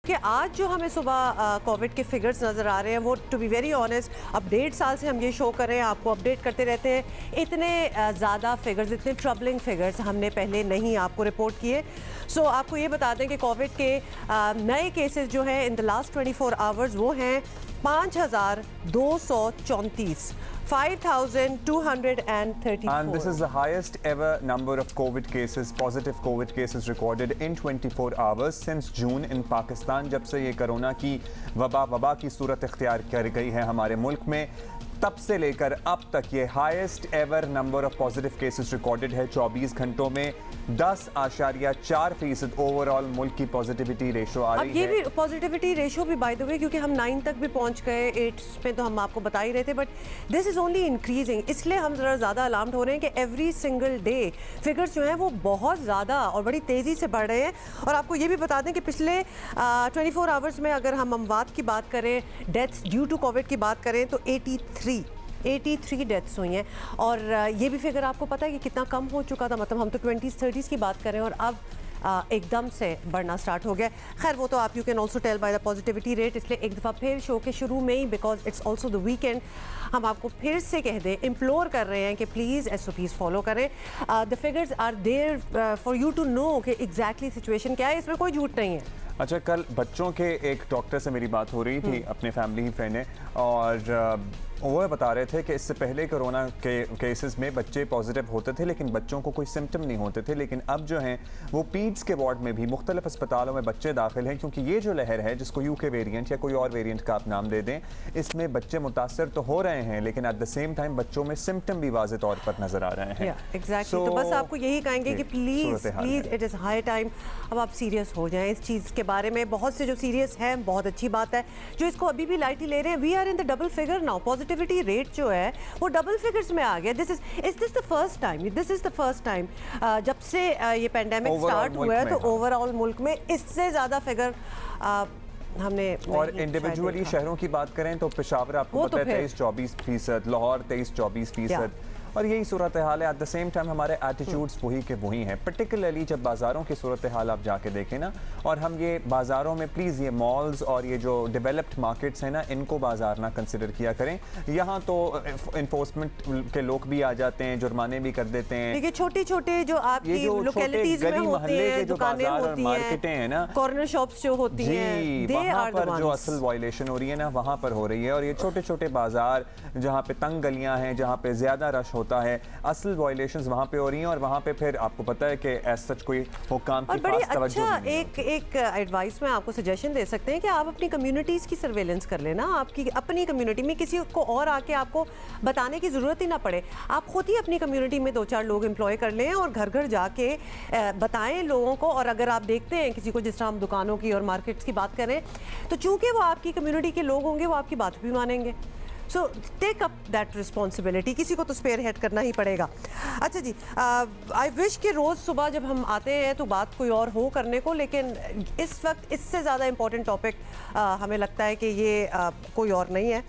कि आज जो हमें सुबह कोविड के फिगर्स नज़र आ रहे हैं वो टू बी वेरी ऑनेस्ट अब 1.5 साल से हम ये शो कर रहे हैं, आपको अपडेट करते रहते हैं। इतने ज़्यादा फिगर्स, इतने ट्रबलिंग फिगर्स हमने पहले नहीं आपको रिपोर्ट किए। सो आपको ये बता दें कि कोविड के नए केसेस जो हैं इन द लास्ट 24 आवर्स वो हैं 5,234, 5,234. And this is the highest ever number of COVID cases, positive COVID cases recorded in 24 hours since June in Pakistan. जब से ये कोरोना की वबा की सूरत इख्तियार कर गई है हमारे मुल्क में, तब से लेकर अब तक ये highest ever number of positive cases recorded है 24 घंटों में। 10.4% ओवरऑल मुल्क की पॉजिटिविटी रेशो आ रही है। अब ये भी पॉजिटिविटी रेशो भी बाय द वे, क्योंकि हम 9 तक भी पहुंच गए, 8 में तो हम आपको बता ही रहे थे, but this is only increasing. इसलिए हम ज़रा ज़्यादा अलार्म्ड हो रहे हैं कि एवरी सिंगल डे फिगर्स जो हैं वो बहुत ज़्यादा और बड़ी तेज़ी से बढ़ रहे हैं। और आपको ये भी बता दें कि पिछले 24 आवर्स में अगर हम अमवात की बात करें, डेथ्स ड्यू टू कोविड की बात करें तो 83 डेथ्स हुई हैं। और ये भी फिगर आपको पता है कि कितना कम हो चुका था, मतलब हम तो 20s-30s की बात करें और अब एकदम से बढ़ना स्टार्ट हो गया। खैर वो तो आप you can also tell by the positivity rate. इसलिए एक दफ़ा फिर शो के शुरू में ही, because it's also the weekend, हम आपको फिर से कह दें, इम्प्लोर कर रहे हैं कि प्लीज़ SOPs फॉलो करें। The figures are there for you to know कि एग्जैक्टली सिचुएशन क्या है, इसमें कोई झूठ नहीं है। अच्छा, कल बच्चों के एक डॉक्टर से मेरी बात हो रही थी, अपने फैमिली ही फ्रेंड है, और वो बता रहे थे कि इससे पहले कोरोना के केसेस में बच्चे पॉजिटिव होते थे लेकिन बच्चों को कोई सिम्टम नहीं होते थे, लेकिन अब जो हैं वो पीड्स के वार्ड में भी मुख्तलिफ अस्पतालों में बच्चे दाखिल हैं, क्योंकि ये जो लहर है जिसको UK वेरिएंट या कोई और वेरिएंट का आप नाम दे दें, इसमें बच्चे मुतासर तो हो रहे हैं लेकिन एट द सेम टाइम बच्चों में सिम्टम भी वाज़े तौर पर नजर आ रहे हैं। एग्जैक्टली। तो बस आपको यही कहेंगे कि please it is high time अब आप सीरियस हो जाएं इस चीज़ के बारे में। बहुत से जो सीरियस हैं, बहुत अच्छी बात है, जो इसको अभी भी लाइटली ले रहे हैं, we are in the double figure now. Positivity rate जो है वो डबल फिगर्स में आ गया। Is this the first time जब से ये पेंडेमिक स्टार्ट हुआ है तो ओवरऑल मुल्क में इससे ज़्यादा फिगर हमने। और इंडिविजुअली शहरों की बात करें तो पेशावर आपको पता है 23-24%, लाहौर 23-24%, और यही सूरत हाल है। एट द सेम टाइम हमारे एटीट्यूड्स वही के वही हैं, पर्टिकुलरली जब बाज़ारों की सूरत हाल आप जाके देखें ना, और हम ये बाज़ारों में प्लीज़ ये मॉल्स और ये जो डेवलप्ड मार्केट्स हैं ना, इनको बाज़ार ना कंसिडर किया करें। यहाँ तो इन्फोर्समेंट के लोग भी आ जाते हैं, जुर्माने भी कर देते हैं। देखिए छोटे जो आपकी लोकेलिटीज में होते हैं, दुकानें होती हैं, मार्केटें हैं ना, कॉर्नर शॉप्स जो होती हैं, वहाँ पर जो असल वायलेशन हो रही है ना वहाँ पर हो रही है। और ये छोटे बाजार जहाँ पे तंग गलियाँ हैं, जहाँ पे ज़्यादा रश होता है, असल वायलेशंस वहाँ पे हो रही हैं। और वहाँ पे फिर आपको पता है कि एज सच कोई हुक्काम की खास तवज्जो नहीं है। एक एडवाइस में आपको सजेशन दे सकते हैं कि आप अपनी कम्युनिटीज़ की सर्वेलेंस कर लेना। आपकी अपनी कम्युनिटी में किसी को और आके आपको बताने की ज़रूरत ही ना पड़े, आप खुद ही अपनी कम्युनिटी में 2-4 लोग एम्प्लॉय कर लें और घर घर जाके बताएं लोगों को। और अगर आप देखते हैं किसी को, जिस तरह हम दुकानों की और मार्केट्स की बात करें, तो चूँकि वो आपकी कम्युनिटी के लोग होंगे वो आपकी बात भी मानेंगे। So take up that responsibility, किसी को तो स्पेयर हेड करना ही पड़ेगा। अच्छा जी, आई विश कि रोज़ सुबह जब हम आते हैं तो बात कोई और हो करने को, लेकिन इस वक्त इससे ज़्यादा इम्पॉर्टेंट टॉपिक हमें लगता है कि ये कोई और नहीं है।